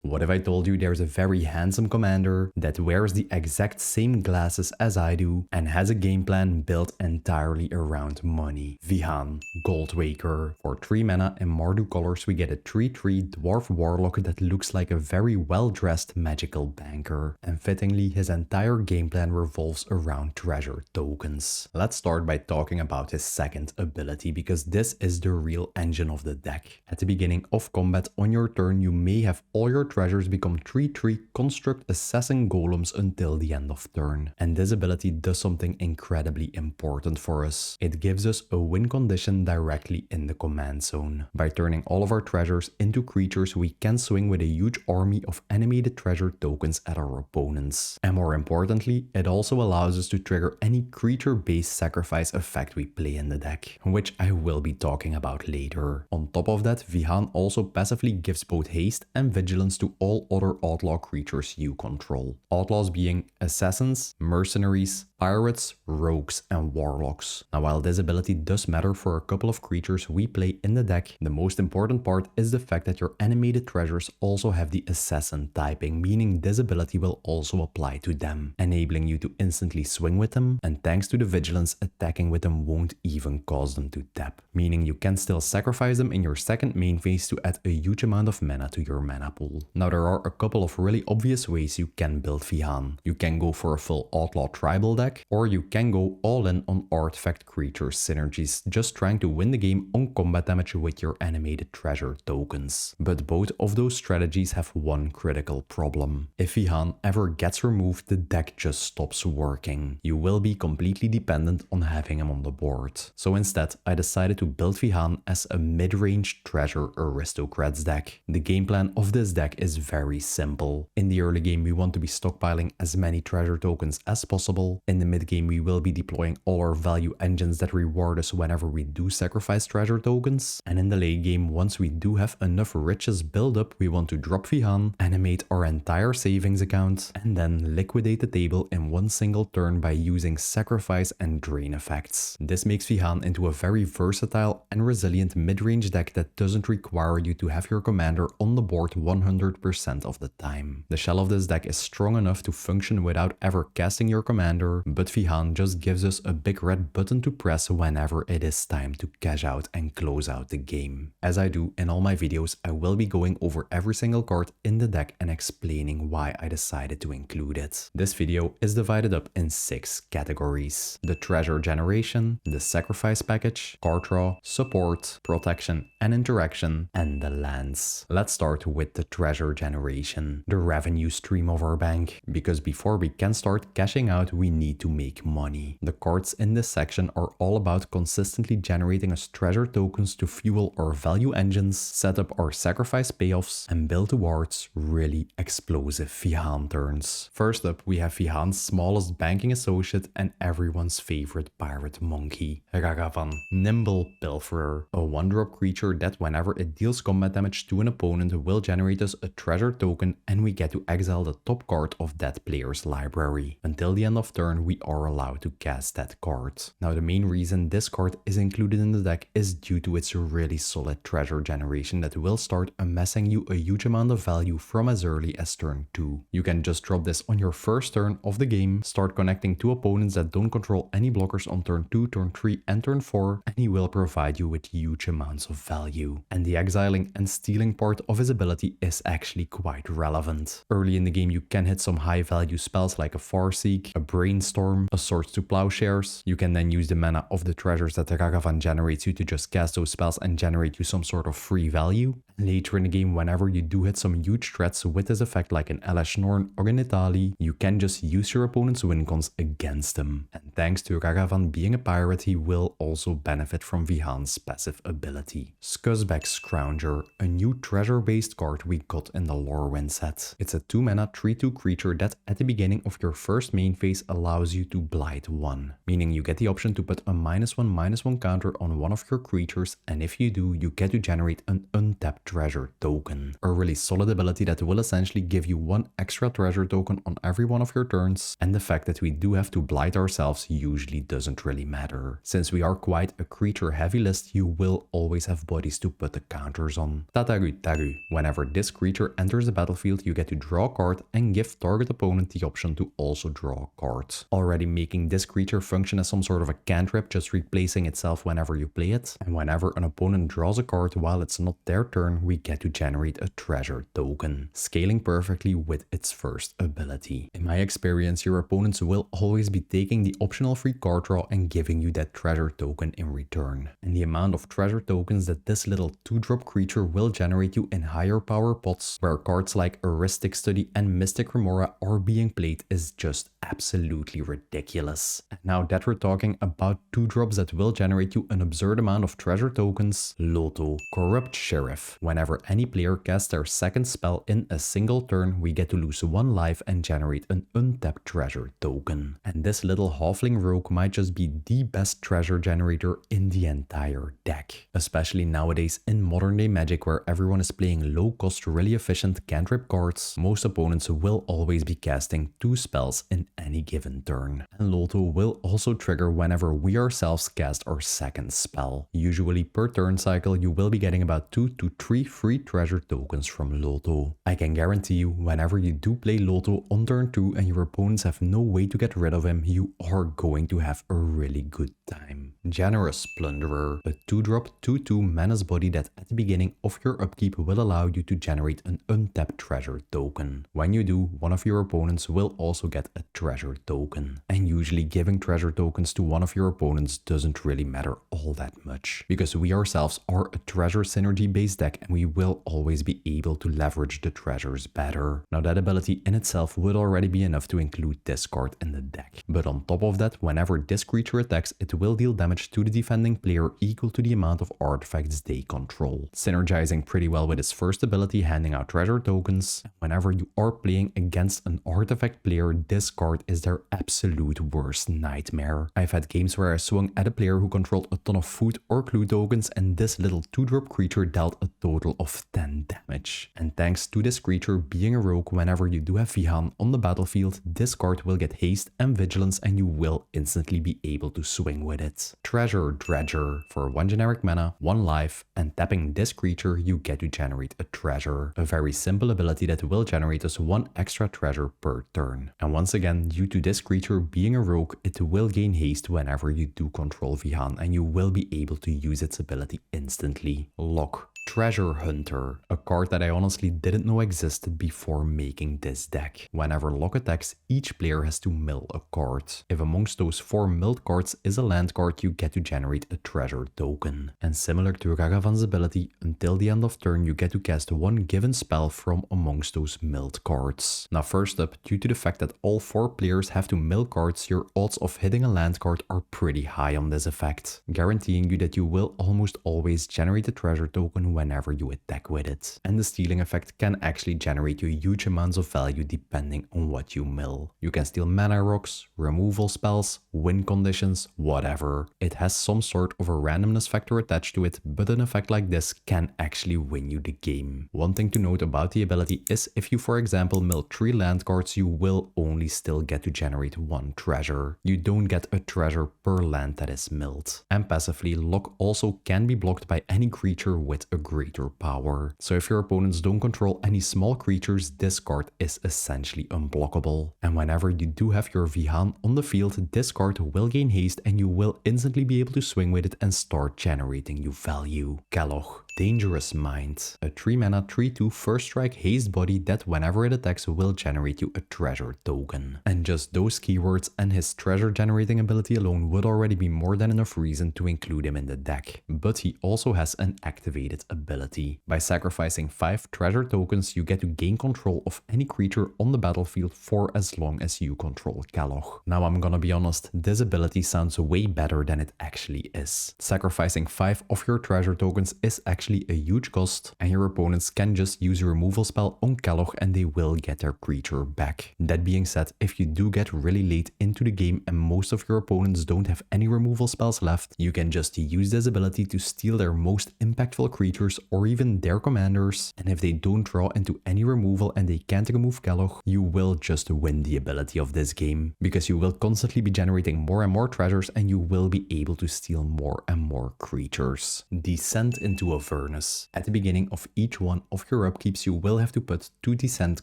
What if I told you there's a very handsome commander that wears the exact same glasses as I do and has a game plan built entirely around money? Vihaan Goldwaker. For 3 mana in Mardu colors we get a 3/3 dwarf warlock that looks like a very well-dressed magical banker. And fittingly, his entire game plan revolves around treasure tokens. Let's start by talking about his second ability, because this is the real engine of the deck. At the beginning of combat on your turn, you may have all your treasures become 3/3 construct assassin golems until the end of turn. And this ability does something incredibly important for us. It gives us a win condition directly in the command zone. By turning all of our treasures into creatures, we can swing with a huge army of animated treasure tokens at our opponents. And more importantly, it also allows us to trigger any creature-based sacrifice effect we play in the deck, which I will be talking about later. On top of that, Vihaan also passively gives both haste and vigilance to all other outlaw creatures you control. Outlaws being assassins, mercenaries, pirates, rogues, and warlocks. Now, while this ability does matter for a couple of creatures we play in the deck, the most important part is the fact that your animated treasures also have the assassin typing, meaning this ability will also apply to them, enabling you to instantly swing with them, and thanks to the vigilance, attacking with them won't even cause them to tap, meaning you can still sacrifice them in your second main phase to add a huge amount of mana to your mana pool. Now, there are a couple of really obvious ways you can build Vihaan. You can go for a full outlaw tribal deck, or you can go all in on artifact creature synergies, just trying to win the game on combat damage with your animated treasure tokens. But both of those strategies have one critical problem. If Vihaan ever gets removed, the deck just stops working. You will be completely dependent on having him on the board. So instead, I decided to build Vihaan as a mid-range treasure aristocrats deck. The game plan of this deck is very simple. In the early game, we want to be stockpiling as many treasure tokens as possible. In the mid game, we will be deploying all our value engines that reward us whenever we do sacrifice treasure tokens. And in the late game, once we do have enough riches built up, we want to drop Vihaan, animate our entire savings account, and then liquidate the table in one single turn by using sacrifice and drain effects. This makes Vihaan into a very versatile and resilient mid-range deck that doesn't require you to have your commander on the board 100% of the time. The shell of this deck is strong enough to function without ever casting your commander, but Vihaan just gives us a big red button to press whenever it is time to cash out and close out the game. As I do in all my videos, I will be going over every single card in the deck and explaining why I decided to include it. This video is divided up in 6 categories: the treasure generation, the sacrifice package, card draw, support, protection and interaction, and the lands. Let's start with the treasure generation, the revenue stream of our bank, because before we can start cashing out, we need to make money. The cards in this section are all about consistently generating us treasure tokens to fuel our value engines, set up our sacrifice payoffs, and build towards really explosive Vihaan turns. First up, we have Vihaan's smallest banking associate and everyone's favorite pirate monkey, Ragavan, Nimble Pilferer, a 1-drop creature that whenever it deals combat damage to an opponent will generate us a treasure token, and we get to exile the top card of that player's library. Until the end of turn, we are allowed to cast that card. Now, the main reason this card is included in the deck is due to its really solid treasure generation that will start amassing you a huge amount of value from as early as turn 2. You can just drop this on your first turn of the game, start connecting 2 opponents that don't control any blockers on turn 2, turn 3 and turn 4, and he will provide you with huge amounts of value. And the exiling and stealing part of his ability is actually quite relevant. Early in the game, you can hit some high value spells like a Farseek, a Brainstorm, a Swords to Plowshares. You can then use the mana of the treasures that the Ragavan generates you to just cast those spells and generate you some sort of free value. Later in the game, whenever you do hit some huge threats with this effect like an Elesh Norn or an Itali, you can just use your opponent's win cons against them. And thanks to Ragavan being a pirate, he will also benefit from Vihaan's passive ability. Scuzzbag Scrounger, a new treasure-based card we got in the Lorwyn set. It's a 2-mana 3/2 creature that at the beginning of your first main phase allows you to blight 1, meaning you get the option to put a -1/-1 counter on one of your creatures, and if you do, you get to generate an untapped treasure token. A really solid ability that will essentially give you 1 extra treasure token on every one of your turns, and the fact that we do have to blight ourselves usually doesn't really matter. Since we are quite a creature heavy list, you will always have bodies to put the counters on. Tataru Taru. Whenever this creature enters the battlefield, you get to draw a card and give target opponent the option to also draw a card. Already making this creature function as some sort of a cantrip, just replacing itself whenever you play it. And whenever an opponent draws a card while it's not their turn, we get to generate a treasure token, scaling perfectly with its first ability. In my experience, your opponents will always be taking the optional free card draw and giving you that treasure token in return. And the amount of treasure tokens that this little 2-drop creature will generate you in higher power pots, where cards like Heuristic Study and Mystic Remora are being played, is just absolutely ridiculous. And now that we're talking about 2-drops that will generate you an absurd amount of treasure tokens, Loto, Corrupt Sheriff. Whenever any player casts their second spell in a single turn, we get to lose 1 life and generate an untapped treasure token. And this little halfling rogue might just be the best treasure generator in the entire deck. Especially nowadays in modern day Magic, where everyone is playing low cost, really efficient cantrip cards, most opponents will always be casting 2 spells in any given turn. And Loto will also trigger whenever we ourselves cast our second spell. Usually per turn cycle, you will be getting about 2 to 3 free treasure tokens from Loto. I can guarantee you, whenever you do play Loto on turn 2 and your opponents have no way to get rid of him, you are going to have a really good time. Generous Plunderer, a 2-drop 2/2 menace body that at the beginning of your upkeep will allow you to generate an untapped treasure token. When you do, one of your opponents will also get a treasure token. And usually giving treasure tokens to one of your opponents doesn't really matter all that much, because we ourselves are a treasure synergy based deck and we will always be able to leverage the treasures better. Now that ability in itself would already be enough to include this card in the deck. But on top of that, whenever this creature attacks, it will deal damage to the defending player equal to the amount of artifacts they control, synergizing pretty well with its first ability, handing out treasure tokens. Whenever you are playing against an artifact player, this card is their absolute worst nightmare. I've had games where I swung at a player who controlled a ton of food or clue tokens, and this little 2-drop creature dealt a total of 10 damage. And thanks to this creature being a rogue, whenever you do have Vihaan on the battlefield, this card will get haste and vigilance and you will instantly be able to swing with it. Treasure Dredger. For 1 generic mana, 1 life, and tapping this creature, you get to generate a treasure. A very simple ability that will generate us 1 extra treasure per turn. And once again, due to this creature being a rogue, it will gain haste whenever you do control Vihaan, and you will be able to use its ability instantly. Lock. Treasure Hunter, a card that I honestly didn't know existed before making this deck. Whenever Lock attacks, each player has to mill a card. If amongst those 4 milled cards is a land card, you get to generate a treasure token. And similar to Ragavan's ability, until the end of turn you get to cast 1 given spell from amongst those milled cards. Now first up, due to the fact that all 4 players have to mill cards, your odds of hitting a land card are pretty high on this effect, guaranteeing you that you will almost always generate a treasure token whenever you attack with it. And the stealing effect can actually generate you huge amounts of value depending on what you mill. You can steal mana rocks, removal spells, win conditions, whatever. It has some sort of a randomness factor attached to it, but an effect like this can actually win you the game. One thing to note about the ability is if you, for example, mill 3 land cards, you will only still get to generate 1 treasure. You don't get a treasure per land that is milled. And passively, Lock also can be blocked by any creature with a greater power. So if your opponents don't control any small creatures, this card is essentially unblockable. And whenever you do have your Vihaan on the field, this card will gain haste and you will instantly be able to swing with it and start generating you value. Kaloch. Dangerous Mind, a 3 mana 3/2 first strike haste body that whenever it attacks will generate you a treasure token. And just those keywords and his treasure generating ability alone would already be more than enough reason to include him in the deck. But he also has an activated ability. By sacrificing 5 treasure tokens, you get to gain control of any creature on the battlefield for as long as you control Kaloch. Now I'm gonna be honest, this ability sounds way better than it actually is. Sacrificing 5 of your treasure tokens is actually actually a huge cost, and your opponents can just use a removal spell on Kellogg and they will get their creature back. That being said, if you do get really late into the game and most of your opponents don't have any removal spells left, you can just use this ability to steal their most impactful creatures or even their commanders, and if they don't draw into any removal and they can't remove Kellogg, you will just win the ability of this game, because you will constantly be generating more and more treasures and you will be able to steal more and more creatures. Descent into Avernus. At the beginning of each one of your upkeeps, you will have to put 2 descent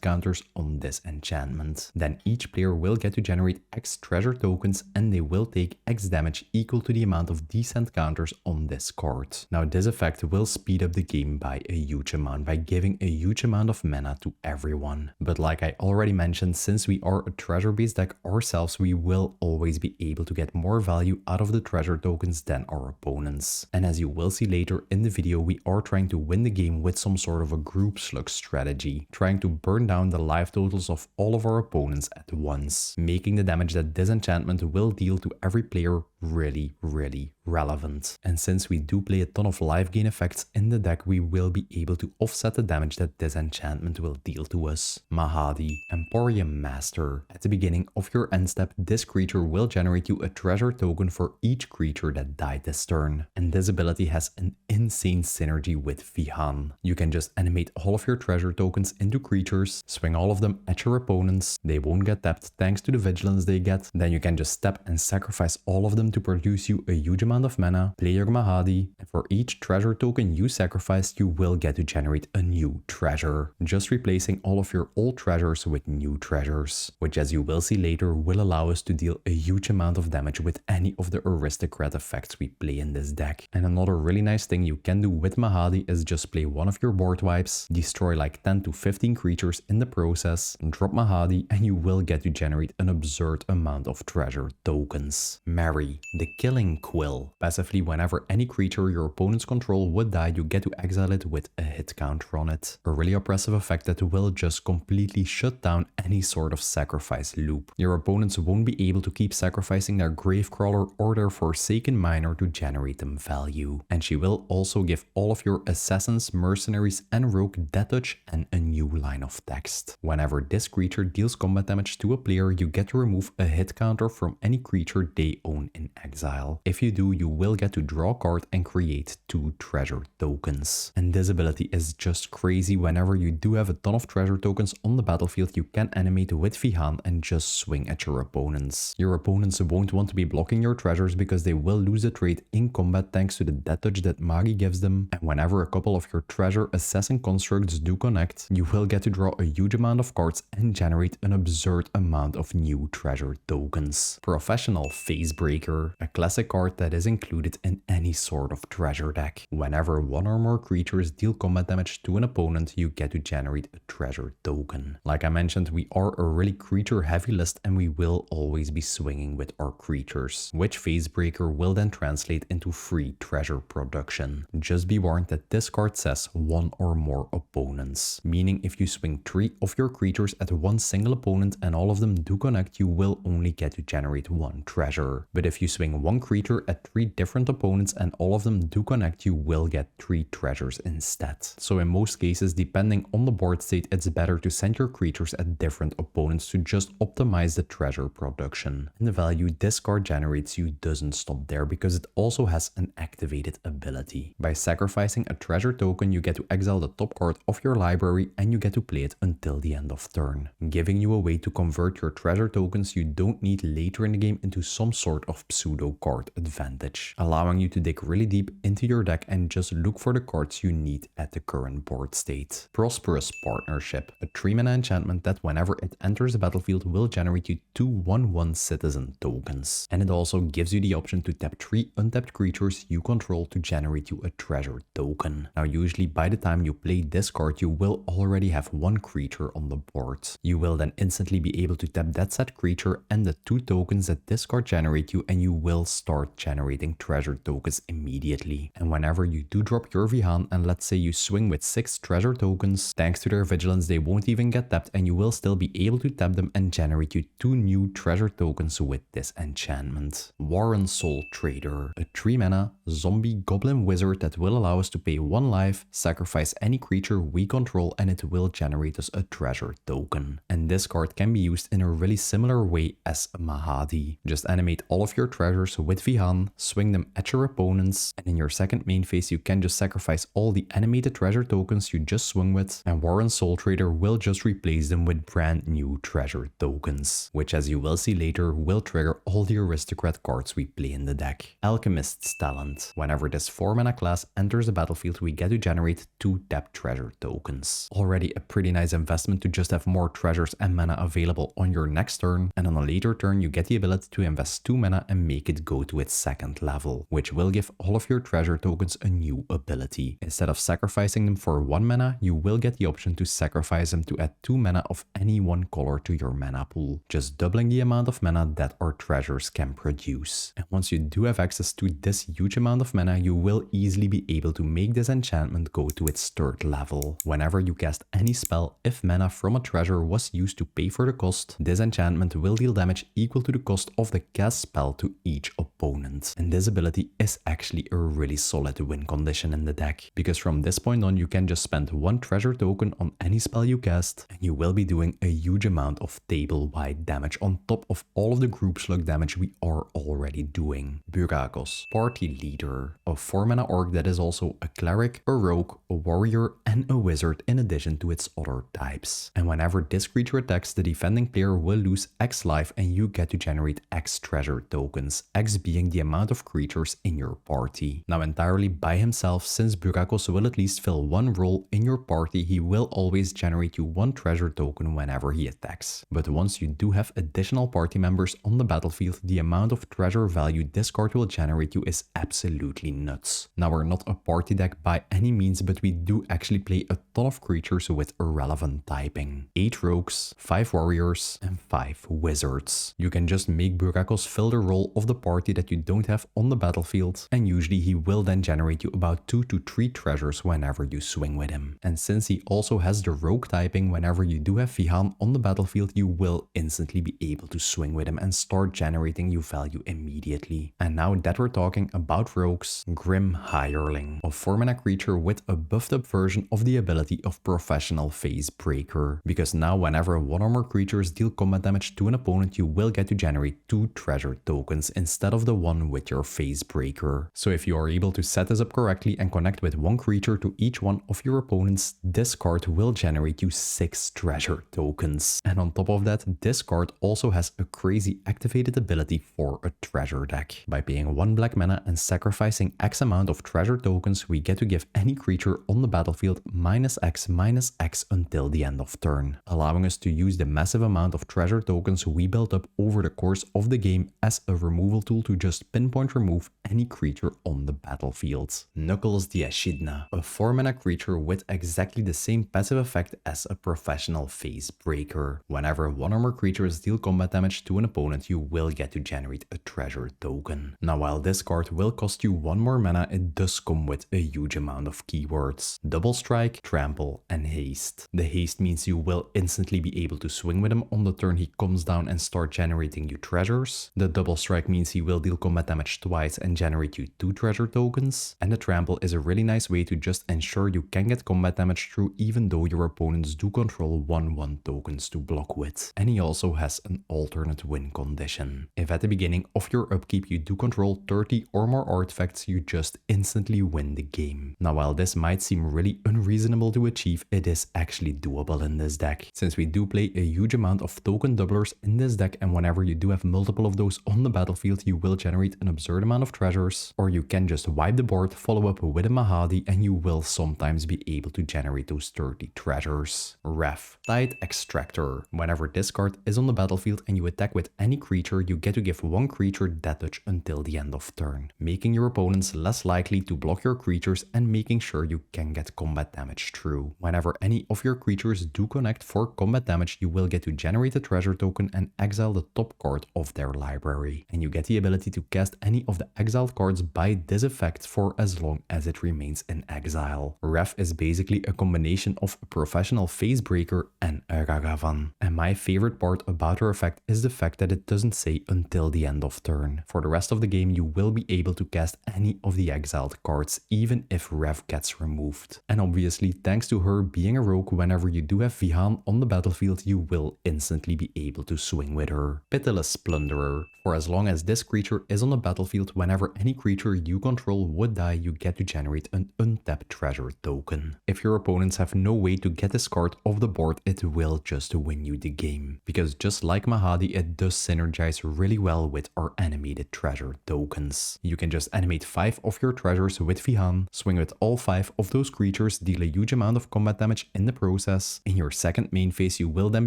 counters on this enchantment. Then each player will get to generate X treasure tokens and they will take X damage equal to the amount of descent counters on this card. Now this effect will speed up the game by a huge amount by giving a huge amount of mana to everyone. But like I already mentioned, since we are a treasure based deck ourselves, we will always be able to get more value out of the treasure tokens than our opponents. And as you will see later in the video, we are trying to win the game with some sort of a group slug strategy, trying to burn down the life totals of all of our opponents at once, making the damage that this enchantment will deal to every player really relevant. And since we do play a ton of life gain effects in the deck, we will be able to offset the damage that this enchantment will deal to us. Mahadi, Emporium Master. At the beginning of your end step, this creature will generate you a treasure token for each creature that died this turn. And this ability has an insane synergy with Vihaan. You can just animate all of your treasure tokens into creatures, swing all of them at your opponents, they won't get tapped thanks to the vigilance they get, then you can just tap and sacrifice all of them to produce you a huge amount of mana, play your Mahadi, and for each treasure token you sacrificed, you will get to generate a new treasure, just replacing all of your old treasures with new treasures, which as you will see later will allow us to deal a huge amount of damage with any of the aristocrat effects we play in this deck. And another really nice thing you can do with Mahadi is just play one of your board wipes, destroy like 10 to 15 creatures in the process, drop Mahadi, and you will get to generate an absurd amount of treasure tokens. Mary, the Killing Quill. Passively, whenever any creature your opponents control would die, you get to exile it with a hit counter on it. A really oppressive effect that will just completely shut down any sort of sacrifice loop. Your opponents won't be able to keep sacrificing their Gravecrawler or their Forsaken Miner to generate them value. And she will also give all of your Assassins, Mercenaries and Rogue Death Touch and a new line of text. Whenever this creature deals combat damage to a player, you get to remove a hit counter from any creature they own in exile. If you do, you will get to draw a card and create 2 treasure tokens. And this ability is just crazy. Whenever you do have a ton of treasure tokens on the battlefield, you can animate with Vihaan and just swing at your opponents. Your opponents won't want to be blocking your treasures because they will lose the trade in combat thanks to the death touch that Magi gives them. And whenever a couple of your treasure assassin constructs do connect, you will get to draw a huge amount of cards and generate an absurd amount of new treasure tokens. Professional Facebreaker, a classic card that is included in any sort of treasure deck. Whenever one or more creatures deal combat damage to an opponent, you get to generate a treasure token. Like I mentioned, we are a really creature heavy list and we will always be swinging with our creatures, which Facebreaker will then translate into free treasure production. Just be warned that this card says one or more opponents, meaning if you swing 3 of your creatures at one single opponent and all of them do connect, you will only get to generate 1 treasure. But if you swing 1 creature at 3 different opponents and all of them do connect, you will get 3 treasures instead. So in most cases, depending on the board state, it's better to send your creatures at different opponents to just optimize the treasure production. And the value this card generates you doesn't stop there because it also has an activated ability. By sacrificing a treasure token, you get to exile the top card of your library and you get to play it until the end of turn, giving you a way to convert your treasure tokens you don't need later in the game into some sort of pseudo card advantage, allowing you to dig really deep into your deck and just look for the cards you need at the current board state. Prosperous Partnership, a 3-mana enchantment that whenever it enters the battlefield will generate you 2 1/1 citizen tokens. And it also gives you the option to tap 3 untapped creatures you control to generate you a treasure token. Now usually by the time you play this card, you will already have 1 creature on the board. You will then instantly be able to tap that set creature and the 2 tokens that this card generates you, and you you will start generating treasure tokens immediately. And whenever you do drop your Vihaan and let's say you swing with 6 treasure tokens, thanks to their vigilance they won't even get tapped and you will still be able to tap them and generate you 2 new treasure tokens with this enchantment. Warren Soul Trader, a 3 mana zombie goblin wizard that will allow us to pay 1 life, sacrifice any creature we control, and it will generate us a treasure token. And this card can be used in a really similar way as Mahadi. Just animate all of your treasures with Vihaan, swing them at your opponents, and in your second main phase you can just sacrifice all the animated treasure tokens you just swung with, and Warren Soul Trader will just replace them with brand new treasure tokens, which as you will see later will trigger all the aristocrat cards we play in the deck. Alchemist's Talent. Whenever this 4 mana class enters the battlefield we get to generate 2 tapped treasure tokens. Already a pretty nice investment to just have more treasures and mana available on your next turn, and on a later turn you get the ability to invest 2 mana and make it go to its second level, which will give all of your treasure tokens a new ability. Instead of sacrificing them for 1 mana, you will get the option to sacrifice them to add 2 mana of any one color to your mana pool, just doubling the amount of mana that our treasures can produce. And once you do have access to this huge amount of mana, you will easily be able to make this enchantment go to its third level. Whenever you cast any spell, if mana from a treasure was used to pay for the cost, this enchantment will deal damage equal to the cost of the cast spell to each opponent. And this ability is actually a really solid win condition in the deck, because from this point on you can just spend 1 treasure token on any spell you cast, and you will be doing a huge amount of table-wide damage on top of all of the group slug damage we are already doing. Burakos, Party Leader, a 4 mana orc that is also a cleric, a rogue, a warrior, and a wizard in addition to its other types. And whenever this creature attacks, the defending player will lose X life and you get to generate X treasure tokens, X being the amount of creatures in your party. Now entirely by himself, since Burakos will at least fill 1 role in your party, he will always generate you 1 treasure token whenever he attacks. But once you do have additional party members on the battlefield, the amount of treasure value this card will generate you is absolutely nuts. Now we're not a party deck by any means, but we do actually play a ton of creatures with irrelevant typing. 8 rogues, 5 warriors, and 5 wizards. You can just make Burakos fill the role of the party that you don't have on the battlefield, and usually he will then generate you about 2 to 3 treasures whenever you swing with him. And since he also has the rogue typing, whenever you do have Vihaan on the battlefield, you will instantly be able to swing with him and start generating you value immediately. And now that we're talking about rogues, Grim Hireling, a 4 mana creature with a buffed up version of the ability of Professional Phase Breaker, because now whenever 1 or more creatures deal combat damage to an opponent, you will get to generate 2 treasure tokens instead of the 1 with your Phase Breaker. So if you are able to set this up correctly and connect with 1 creature to each one of your opponents, this card will generate you 6 treasure tokens. And on top of that, this card also has a crazy activated ability for a treasure deck. By paying 1 black mana and sacrificing X amount of treasure tokens, we get to give any creature on the battlefield -X until the end of turn, allowing us to use the massive amount of treasure tokens we built up over the course of the game as a removal tool to just pinpoint remove any creature on the battlefield. Knuckles the Echidna, a 4 mana creature with exactly the same passive effect as a Professional Phase Breaker. Whenever 1 or more creatures deal combat damage to an opponent, you will get to generate a treasure token. Now while this card will cost you 1 more mana, it does come with a huge amount of keywords: Double Strike, Trample, and Haste. The Haste means you will instantly be able to swing with him on the turn he comes down and start generating you treasures. The Double Strike means he will deal combat damage twice and generate you 2 treasure tokens. And the Trample is a really nice way to just ensure you can get combat damage through even though your opponents do control 1/1 tokens to block with. And he also has an alternate win condition. If at the beginning of your upkeep you do control 30 or more artifacts, you just instantly win the game. Now while this might seem really unreasonable to achieve, it is actually doable in this deck, since we do play a huge amount of token doublers in this deck, and whenever you do have multiple of those on the battlefield, you will generate an absurd amount of treasures, or you can just wipe the board, follow up with a Mahadi, and you will sometimes be able to generate those 30 treasures. Ref, Tide Extractor. Whenever this card is on the battlefield and you attack with any creature, you get to give 1 creature death touch until the end of turn, making your opponents less likely to block your creatures and making sure you can get combat damage through. Whenever any of your creatures do connect for combat damage, you will get to generate a treasure token and exile the top card of their library. and you get the ability to cast any of the exiled cards by this effect for as long as it remains in exile. Ref is basically a combination of a professional phase breaker and a Ragavan. And my favorite part about her effect is the fact that it doesn't say until the end of turn. For the rest of the game, you will be able to cast any of the exiled cards, even if Ref gets removed. And obviously, thanks to her being a rogue, whenever you do have Vihaan on the battlefield, you will instantly be able to swing with her. Pitiless Plunderer. For as long as this creature is on the battlefield, whenever any creature you control would die, you get to generate an untapped treasure token. If your opponents have no way to get this card off the board, it will just win you the game. Because just like Mahadi, it does synergize really well with our animated treasure tokens. You can just animate 5 of your treasures with Vihaan, swing with all 5 of those creatures, deal a huge amount of combat damage in the process. In your second main phase, you will then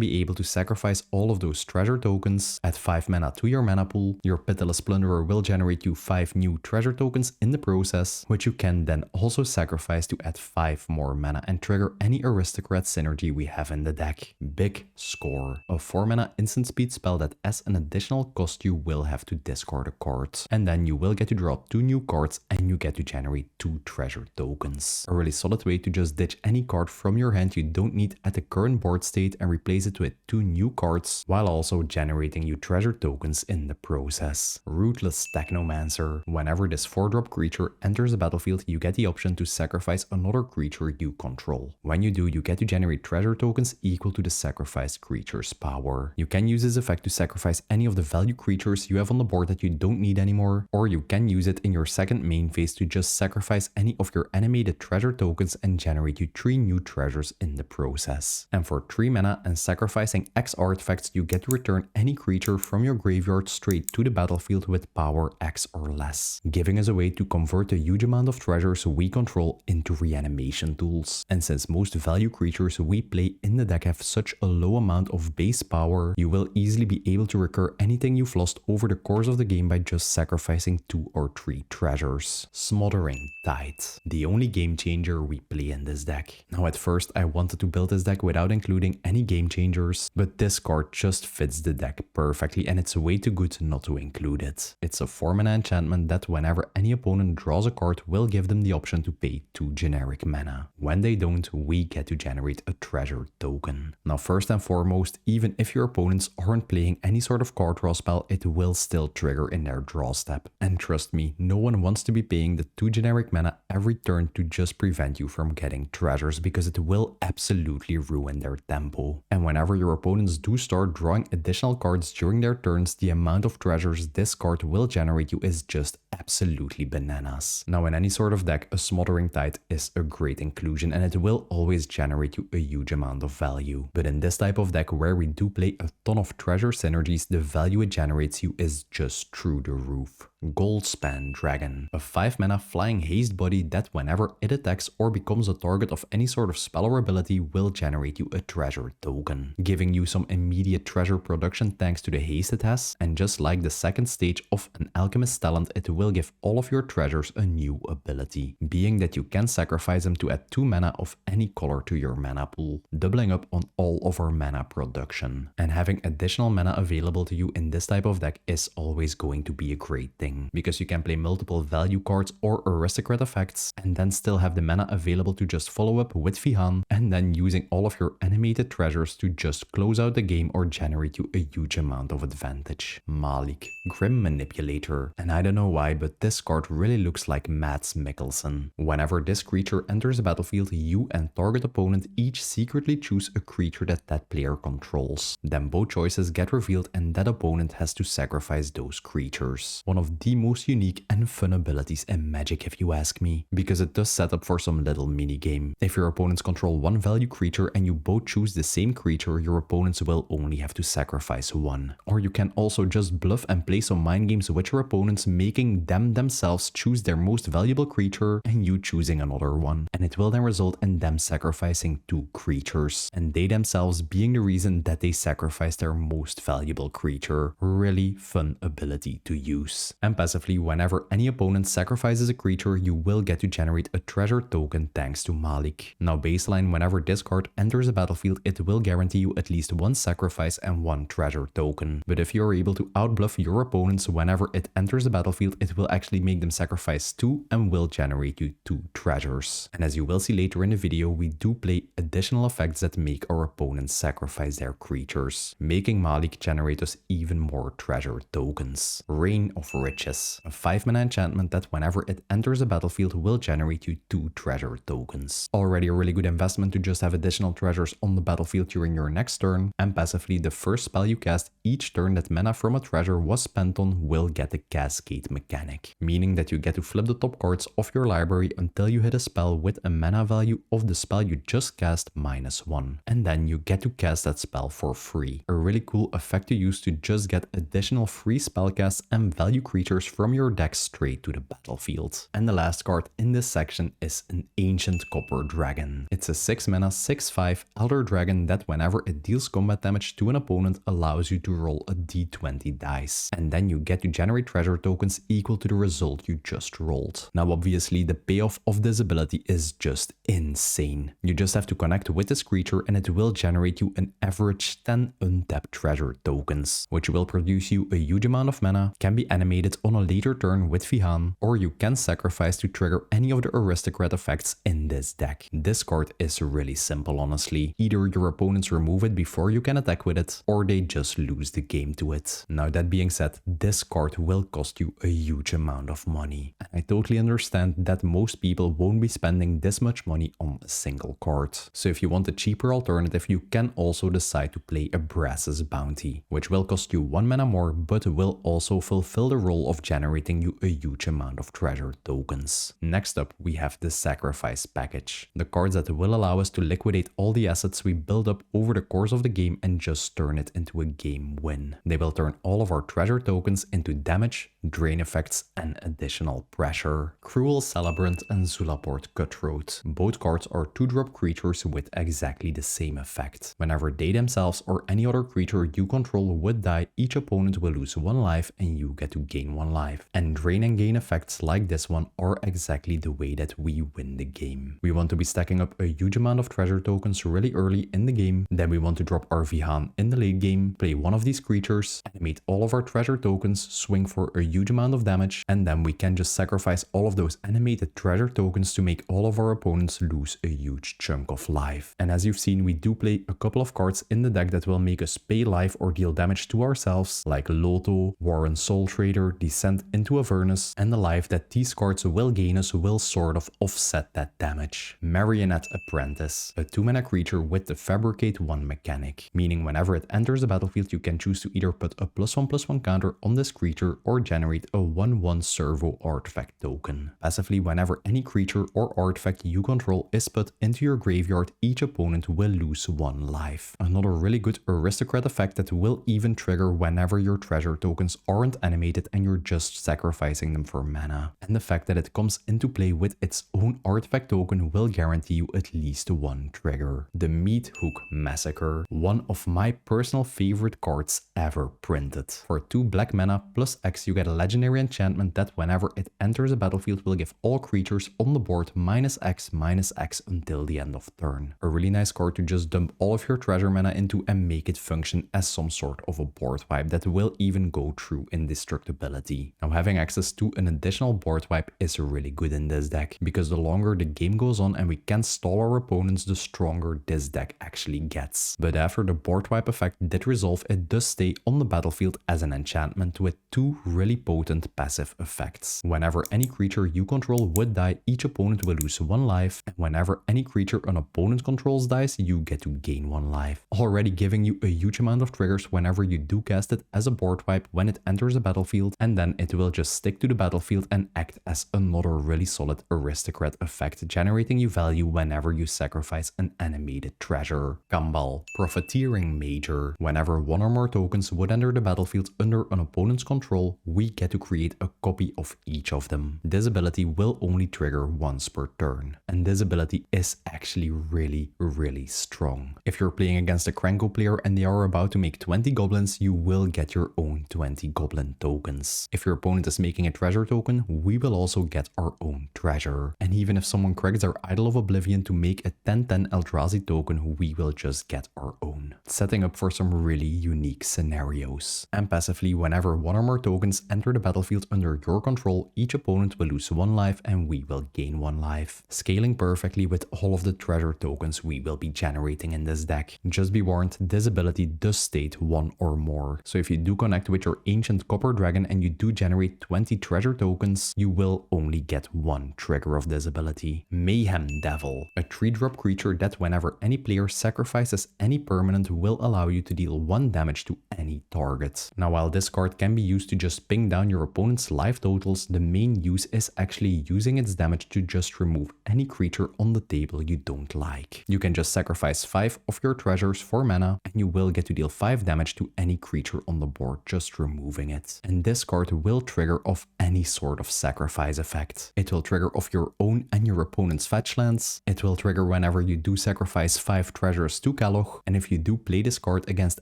be able to sacrifice all of those treasure tokens, add 5 mana to your mana pool. Your Pitiless Plunderer will generate you 5 new treasure tokens in the process, which you can then also sacrifice to add 5 more mana and trigger any aristocrat synergy we have in the deck. Big Score. A 4 mana instant speed spell that as an additional cost you will have to discard a card. And then you will get to draw 2 new cards and you get to generate 2 treasure tokens. A really solid way to just ditch any card from your hand you don't need at the current board state and replace it with 2 new cards, while also generating you treasure tokens in the process. Ruthless Technomancer. Whenever this 4-drop creature enters the battlefield, you get the option to sacrifice another creature you control. When you do, you get to generate treasure tokens equal to the sacrificed creature's power. You can use this effect to sacrifice any of the value creatures you have on the board that you don't need anymore, or you can use it in your second main phase to just sacrifice any of your animated treasure tokens and generate you 3 new treasures in the process. And for 3 mana and sacrificing X artifacts, you get to return any creature from your graveyard straight to the battlefield with power X or less, giving us a way to convert a huge amount of treasures we control into reanimation tools. And since most value creatures we play in the deck have such a low amount of base power, you will easily be able to recur anything you've lost over the course of the game by just sacrificing 2 or 3 treasures. Smothering Tide. The only game changer we play in this deck. Now at first I wanted to build this deck without including any game changers, but this card just fits the deck perfectly and it's way too good not to include it. It's a 4 mana enchantment that whenever any opponent draws a card will give them the option to pay 2 generic mana. When they don't, we get to generate a treasure token. Now first and foremost, even if your opponents aren't playing any sort of card draw spell, it will still trigger in their draw step. And trust me, no one wants to be paying the 2 generic mana every turn to just prevent you from getting treasures, because it will absolutely ruin their tempo. And whenever your opponents do start drawing additional cards during their turns, the amount of treasures this card will generate you is just absolutely bananas. Now in any sort of deck, a Smothering Tide is a great inclusion and it will always generate you a huge amount of value. But in this type of deck where we do play a ton of treasure synergies, the value it generates you is just through the roof. Goldspan Dragon. A 5 mana flying haste body that whenever it attacks or becomes a target of any sort of spell or ability will generate you a treasure token, giving you some immediate treasure production thanks to the haste it has, and just like the second stage of an alchemist talent, it will give all of your treasures a new ability, being that you can sacrifice them to add 2 mana of any color to your mana pool, doubling up on all of our mana production. And having additional mana available to you in this type of deck is always going to be a great thing, because you can play multiple value cards or aristocrat effects and then still have the mana available to just follow up with Vihaan, and then using all of your animated treasures to just close out the game or generate you a huge amount of advantage. Malik, Grim Manipulator. And I don't know why, but this card really looks like Mads Mikkelsen. Whenever this creature enters the battlefield, you and target opponent each secretly choose a creature that that player controls. Then both choices get revealed and that opponent has to sacrifice those creatures. One of the most unique and fun abilities in Magic if you ask me, because it does set up for some little mini game. If your opponents control one value creature and you both choose the same creature, your opponents will only have to sacrifice 1. Or you can also just bluff and play some mind games with your opponents, making them themselves choose their most valuable creature and you choosing another one. And it will then result in them sacrificing 2 creatures, and they themselves being the reason that they sacrificed their most valuable creature. Really fun ability to use. And And passively, whenever any opponent sacrifices a creature, you will get to generate a treasure token thanks to Malik. Now baseline, whenever this card enters a battlefield, it will guarantee you at least one sacrifice and one treasure token. But if you are able to outbluff your opponents whenever it enters the battlefield, it will actually make them sacrifice 2 and will generate you 2 treasures. And as you will see later in the video, we do play additional effects that make our opponents sacrifice their creatures, making Malik generate us even more treasure tokens. Reign of Riches, a 5-mana enchantment that whenever it enters a battlefield will generate you 2 treasure tokens. Already a really good investment to just have additional treasures on the battlefield during your next turn, and passively the first spell you cast each turn that mana from a treasure was spent on will get a cascade mechanic, meaning that you get to flip the top cards of your library until you hit a spell with a mana value of the spell you just cast -1, and then you get to cast that spell for free. A really cool effect to use to just get additional free spellcasts and value creatures from your deck straight to the battlefield. And the last card in this section is an Ancient Copper Dragon. It's a 6-mana 6/5 Elder Dragon that whenever it deals combat damage to an opponent allows you to roll a d20 dice, and then you get to generate treasure tokens equal to the result you just rolled. Now obviously the payoff of this ability is just insane. You just have to connect with this creature and it will generate you an average 10 untapped treasure tokens, which will produce you a huge amount of mana, can be animated on a later turn with Vihaan, or you can sacrifice to trigger any of the aristocrat effects in this deck. This card is really simple honestly. Either your opponents remove it before you can attack with it, or they just lose the game to it. Now that being said, this card will cost you a huge amount of money. I totally understand that most people won't be spending this much money on a single card. So if you want a cheaper alternative, you can also decide to play a Brass's Bounty, which will cost you 1 mana more, but will also fulfill the role of generating you a huge amount of treasure tokens. Next up, we have the Sacrifice package, the cards that will allow us to liquidate all the assets we build up over the course of the game and just turn it into a game win. They will turn all of our treasure tokens into damage, drain effects, and additional pressure. Cruel Celebrant and Zulaport Cutthroat. Both cards are 2-drop creatures with exactly the same effect. Whenever they themselves or any other creature you control would die, each opponent will lose 1 life and you get to gain 1 life. And drain and gain effects like this one are exactly the way that we win the game. We want to be stacking up a huge amount of treasure tokens really early in the game, then we want to drop our Vihaan in the late game, play one of these creatures, animate all of our treasure tokens, swing for a huge amount of damage, and then we can just sacrifice all of those animated treasure tokens to make all of our opponents lose a huge chunk of life. And as you've seen, we do play a couple of cards in the deck that will make us pay life or deal damage to ourselves, like Loto, Warren Soul Trader, Descent into Avernus, and the life that these cards will gain us will sort of offset that damage. Marionette Apprentice, a 2-mana creature with the Fabricate 1 mechanic, meaning whenever it enters the battlefield you can choose to either put a +1/+1 counter on this creature or generate a 1/1 servo artifact token. Passively, whenever any creature or artifact you control is put into your graveyard, each opponent will lose 1 life. Another really good aristocrat effect that will even trigger whenever your treasure tokens aren't animated and you're just sacrificing them for mana. And the fact that it comes into play with its own artifact token will guarantee you at least 1 trigger. The Meat Hook Massacre, one of my personal favorite cards ever printed. For 2 black mana plus X, you get a legendary enchantment that whenever it enters a battlefield will give all creatures on the board -X/-X until the end of turn. A really nice card to just dump all of your treasure mana into and make it function as some sort of a board wipe that will even go through indestructibility. Now having access to an additional board wipe is really good in this deck, because the longer the game goes on and we can stall our opponents, the stronger this deck actually gets. But after the board wipe effect did resolve, it does stay on the battlefield as an enchantment with 2 really potent passive effects. Whenever any creature you control would die, each opponent will lose 1 life, and whenever any creature an opponent controls dies, you get to gain 1 life. Already giving you a huge amount of triggers whenever you do cast it as a board wipe when it enters the battlefield, and then it will just stick to the battlefield and act as another really solid aristocrat effect, generating you value whenever you sacrifice an animated treasure. Kambal, Profiteering Major. Whenever 1 or more tokens would enter the battlefield under an opponent's control, we get to create a copy of each of them. This ability will only trigger once per turn, and this ability is actually really strong. If you're playing against a Krenko player and they are about to make 20 goblins, you will get your own 20 goblin tokens. cards. If your opponent is making a treasure token, we will also get our own treasure. And even if someone cracks their Idol of Oblivion to make a 10/10 Eldrazi token, we will just get our own, setting up for some really unique scenarios. And passively, whenever one or more tokens enter the battlefield under your control, each opponent will lose 1 life and we will gain 1 life, scaling perfectly with all of the treasure tokens we will be generating in this deck. Just be warned, this ability does state 1 or more, so if you do connect with your ancient copper dragon and you do generate 20 treasure tokens, you will only get 1 trigger of this ability. Mayhem Devil, a 3-drop creature that whenever any player sacrifices any permanent will allow you to deal 1 damage to any target. Now while this card can be used to just ping down your opponent's life totals, the main use is actually using its damage to just remove any creature on the table you don't like. You can just sacrifice 5 of your treasures for mana and you will get to deal 5 damage to any creature on the board just removing it. And this card will trigger off any sort of sacrifice effect. It will trigger off your own and your opponent's fetch lands. It will trigger whenever you do sacrifice 5 treasures to Kalloch, and if you do play this card against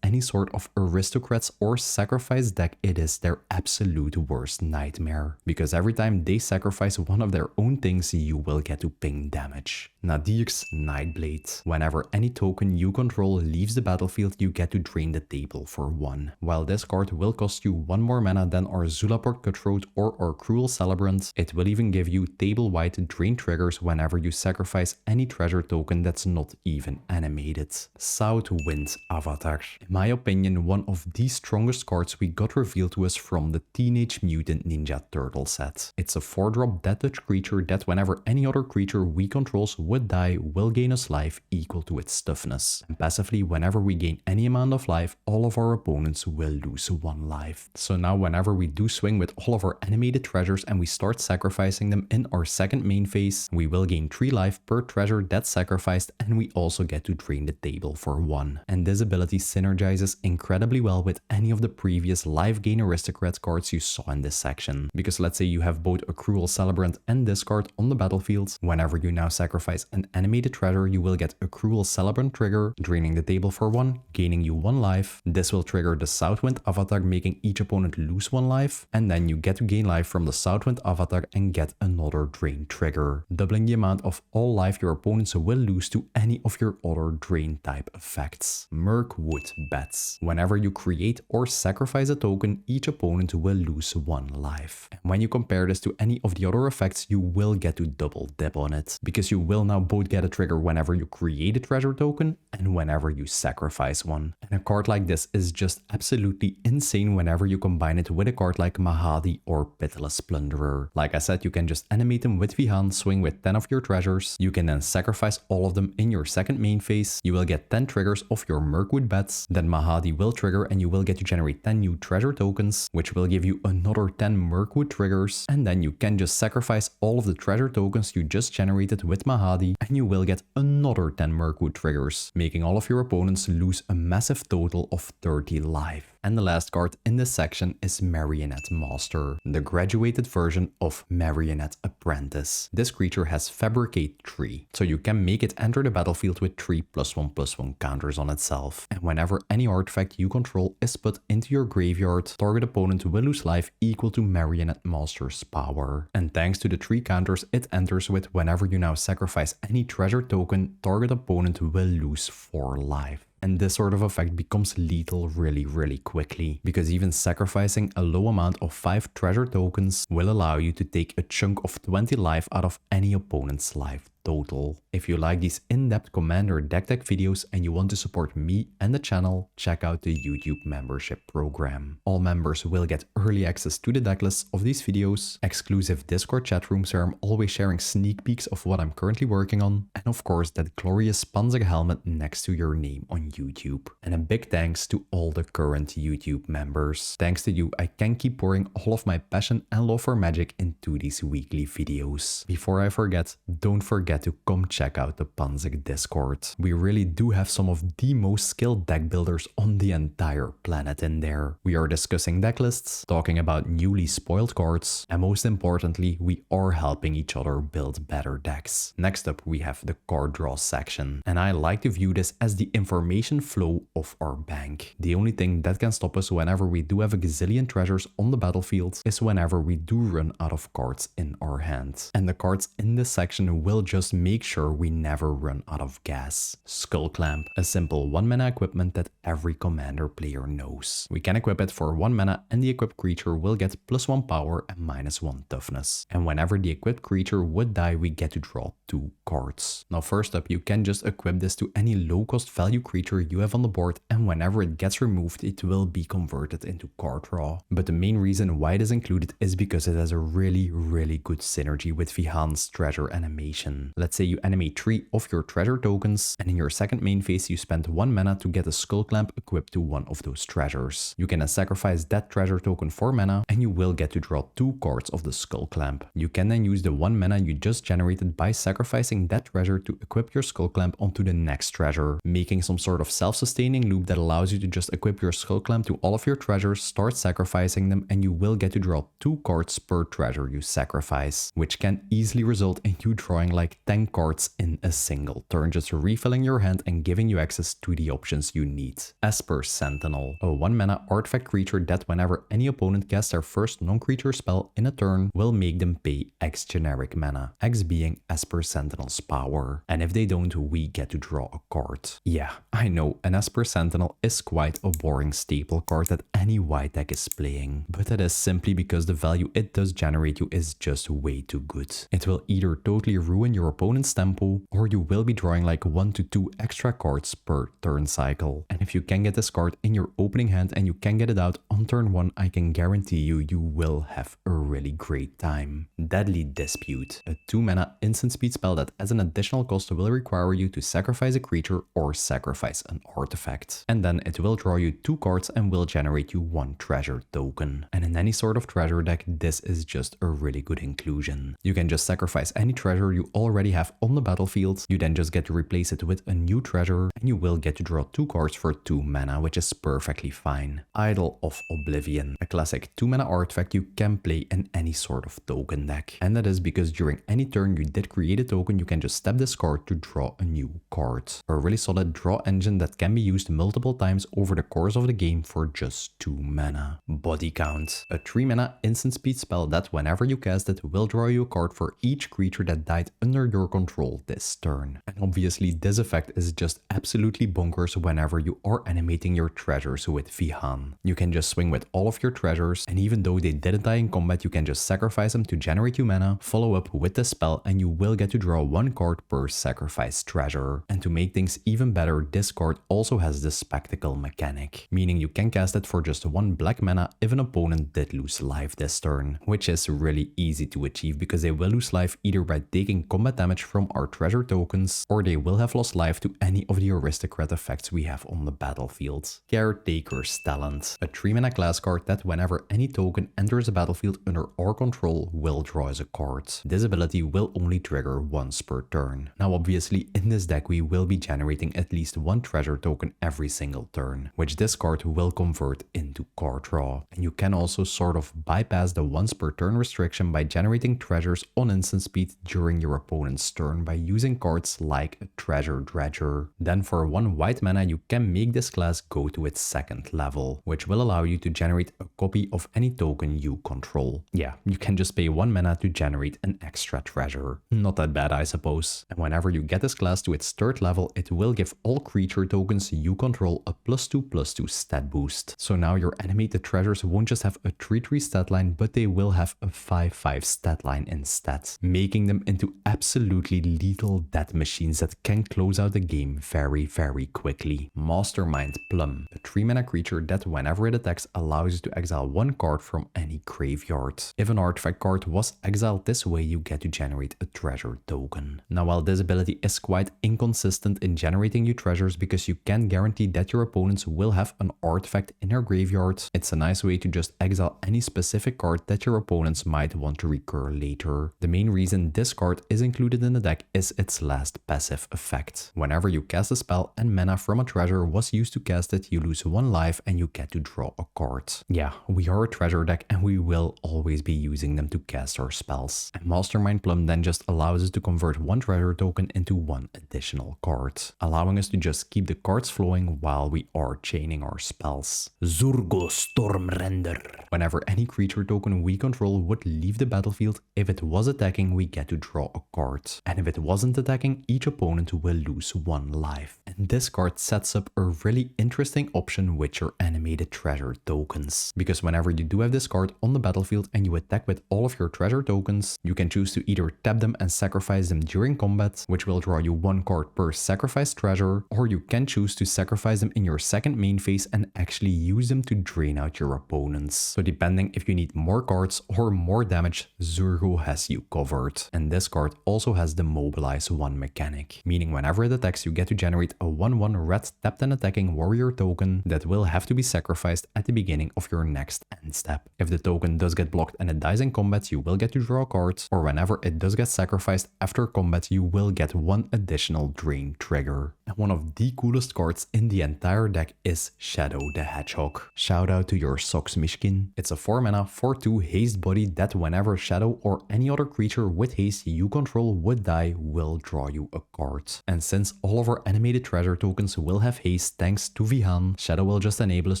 any sort of aristocrats or sacrifice deck, it is their absolute worst nightmare, because every time they sacrifice one of their own things, you will get to ping damage. Nadir's Nightblade. Whenever any token you control leaves the battlefield, you get to drain the table for 1. While this card will cost you 1 more mana than our Zulaport Cutthroat or our Cruel Celebrant, it will even give you table-wide drain triggers whenever you sacrifice any treasure token that's not even animated. Southwind Avatar. In my opinion, one of the strongest cards we got revealed to us from the Teenage Mutant Ninja Turtle set. It's a 4-drop death touch creature that whenever any other creature we control would die will gain us life equal to its toughness. And passively, whenever we gain any amount of life, all of our opponents will lose 1 life. So now whenever we do swing with all of our animated treasures and we start sacrificing them in our second main phase, we will gain 3 life per treasure that's sacrificed, and we also get to drain the table for 1. And this ability synergizes incredibly well with any of the previous life gain aristocrat cards you saw in this section. Because let's say you have both a Cruel Celebrant and this card on the battlefield, whenever you now sacrifice an animated treasure, you will get a Cruel Celebrant trigger, draining the table for 1, gaining you 1 life. This will trigger the Southwind Avatar, making each opponent lose 1 life, and then you get to gain life from the Southwind Avatar and get another drain trigger, doubling the amount of all life your opponents will lose to any of your other drain type effects. Mirkwood Bats. Whenever you create or sacrifice a token, each opponent will lose 1 life. And when you compare this to any of the other effects, you will get to double dip on it, because you will now both get a trigger whenever you create a treasure token and whenever you sacrifice one. And a card like this is just absolutely insane whenever you combine it with a card like Mahadi or Pitiless Plunderer. Like I said, you can just animate them with Vihaan, swing with 10 of your treasures. You can then sacrifice all of them in your second main phase. You will get 10 triggers of your Mirkwood Bats. Then Mahadi will trigger and you will get to generate 10 new treasure tokens, which will give you another 10 Mirkwood triggers. And then you can just sacrifice all of the treasure tokens you just generated with Mahadi and you will get another 10 Mirkwood triggers, making all of your opponents lose a massive total of 30 life. And the last card in this section is Marionette Master, the graduated version of Marionette Apprentice. This creature has Fabricate 3, so you can make it enter the battlefield with 3 +1/+1 counters on itself. And whenever any artifact you control is put into your graveyard, target opponent will lose life equal to Marionette Master's power. And thanks to the 3 counters it enters with, whenever you now sacrifice any treasure token, target opponent will lose 4 life. And this sort of effect becomes lethal really quickly, because even sacrificing a low amount of 5 treasure tokens will allow you to take a chunk of 20 life out of any opponent's life total. If you like these in-depth Commander deck videos and you want to support me and the channel, check out the YouTube membership program. All members will get early access to the decklists of these videos, exclusive Discord chat rooms where I'm always sharing sneak peeks of what I'm currently working on, and of course that glorious Panzer helmet next to your name on YouTube. And a big thanks to all the current YouTube members. Thanks to you, I can keep pouring all of my passion and love for Magic into these weekly videos. Before I forget, don't forget forget to come check out the Panzer Discord. We really do have some of the most skilled deck builders on the entire planet in there. We are discussing deck lists, talking about newly spoiled cards, and most importantly, we are helping each other build better decks. Next up, we have the card draw section, and I like to view this as the information flow of our bank. The only thing that can stop us whenever we do have a gazillion treasures on the battlefield is whenever we do run out of cards in our hands. And the cards in this section will just make sure we never run out of gas. Skull Clamp, a simple 1 mana equipment that every commander player knows. We can equip it for 1 mana and the equipped creature will get +1 power and -1 toughness. And whenever the equipped creature would die, we get to draw 2 cards. Now first up, you can just equip this to any low cost value creature you have on the board, and whenever it gets removed, it will be converted into card draw. But the main reason why it is included is because it has a really good synergy with Vihaan's treasure animation. Let's say you animate 3 of your treasure tokens, and in your second main phase you spend 1 mana to get a Skull Clamp equipped to one of those treasures. You can then sacrifice that treasure token for mana, and you will get to draw 2 cards of the Skull Clamp. You can then use the 1 mana you just generated by sacrificing that treasure to equip your Skull Clamp onto the next treasure, making some sort of self-sustaining loop that allows you to just equip your Skull Clamp to all of your treasures, start sacrificing them, and you will get to draw 2 cards per treasure you sacrifice, which can easily result in you drawing like 10 cards in a single turn, just refilling your hand and giving you access to the options you need. Esper Sentinel, a 1 mana artifact creature that whenever any opponent casts their first non-creature spell in a turn will make them pay X generic mana, X being Esper Sentinel's power, and if they don't, we get to draw a card. Yeah, I know, an Esper Sentinel is quite a boring staple card that any white deck is playing, but that is simply because the value it does generate you is just way too good. It will either totally ruin your opponent's tempo, or you will be drawing like 1 to 2 extra cards per turn cycle. And if you can get this card in your opening hand and you can get it out on turn 1, I can guarantee you, you will have a really great time. Deadly Dispute, a 2 mana instant speed spell that as an additional cost will require you to sacrifice a creature or sacrifice an artifact. And then it will draw you 2 cards and will generate you 1 treasure token. And in any sort of treasure deck, this is just a really good inclusion. You can just sacrifice any treasure you already have on the battlefield, you then just get to replace it with a new treasure, and you will get to draw 2 cards for 2 mana, which is perfectly fine. Idol of Oblivion, a classic 2 mana artifact you can play in any sort of token deck. And that is because during any turn you did create a token, you can just tap this card to draw a new card. A really solid draw engine that can be used multiple times over the course of the game for just 2 mana. Body Count, a 3 mana instant speed spell that whenever you cast it will draw you a card for each creature that died under your control this turn. And obviously this effect is just absolutely bonkers whenever you are animating your treasures with Vihaan. You can just swing with all of your treasures, and even though they didn't die in combat, you can just sacrifice them to generate you mana, follow up with the spell, and you will get to draw 1 card per sacrificed treasure. And to make things even better, this card also has the Spectacle mechanic, meaning you can cast it for just 1 black mana if an opponent did lose life this turn, which is really easy to achieve because they will lose life either by taking combat damage from our treasure tokens, or they will have lost life to any of the aristocrat effects we have on the battlefield. Caretaker's Talent, a 3 mana class card that whenever any token enters the battlefield under our control will draw as a card. This ability will only trigger once per turn. Now obviously in this deck we will be generating at least 1 treasure token every single turn, which this card will convert into card draw. And you can also sort of bypass the once per turn restriction by generating treasures on instant speed during your opponent's turn by using cards like a Treasure Dredger. Then for 1 white mana you can make this class go to its 2nd level, which will allow you to generate a copy of any token you control. Yeah, you can just pay 1 mana to generate an extra treasure. Not that bad, I suppose. And whenever you get this class to its 3rd level, it will give all creature tokens you control a +2/+2 stat boost. So now your animated treasures won't just have a 3/3 stat line, but they will have a 5/5 stat line instead, making them into absolutely lethal death machines that can close out the game very quickly. Mastermind Plum, a 3 mana creature that whenever it attacks allows you to exile 1 card from any graveyard. If an artifact card was exiled this way, you get to generate a treasure token. Now while this ability is quite inconsistent in generating new treasures because you can guarantee that your opponents will have an artifact in their graveyard graveyard, it's a nice way to just exile any specific card that your opponents might want to recur later. The main reason this card is included in the deck is its last passive effect. Whenever you cast a spell and mana from a treasure was used to cast it, you lose 1 life and you get to draw a card. Yeah, we are a treasure deck and we will always be using them to cast our spells. And Mastermind Plum then just allows us to convert 1 treasure token into 1 additional card, allowing us to just keep the cards flowing while we are chaining our spells. Zurgo Stormrender. Whenever any creature token we control would leave the battlefield, if it was attacking, we get to draw a card. And if it wasn't attacking, each opponent will lose 1 life. And this card sets up a really interesting option with your animated treasure tokens. Because whenever you do have this card on the battlefield and you attack with all of your treasure tokens, you can choose to either tap them and sacrifice them during combat, which will draw you 1 card per sacrificed treasure, or you can choose to sacrifice them in your second main phase and actually use them to drain out your opponents. So depending if you need more cards or more damage, Zurgo has you covered. And this card also has the mobilize 1 mechanic, meaning whenever it attacks you get to generate a 1/1 red tapped and attacking warrior token that will have to be sacrificed at the beginning of your next end step. If the token does get blocked and it dies in combat, you will get to draw a card, or whenever it does get sacrificed after combat, you will get 1 additional drain trigger. And one of the coolest cards in the entire deck is Shadow the Hedgehog. Shout out to your socks, Mishkin. It's a 4 mana 4/2 haste body that whenever Shadow or any other creature with haste you control would die, will draw you a card. And since all of our animated treasure tokens will have haste thanks to Vihaan, Shadow will just enable us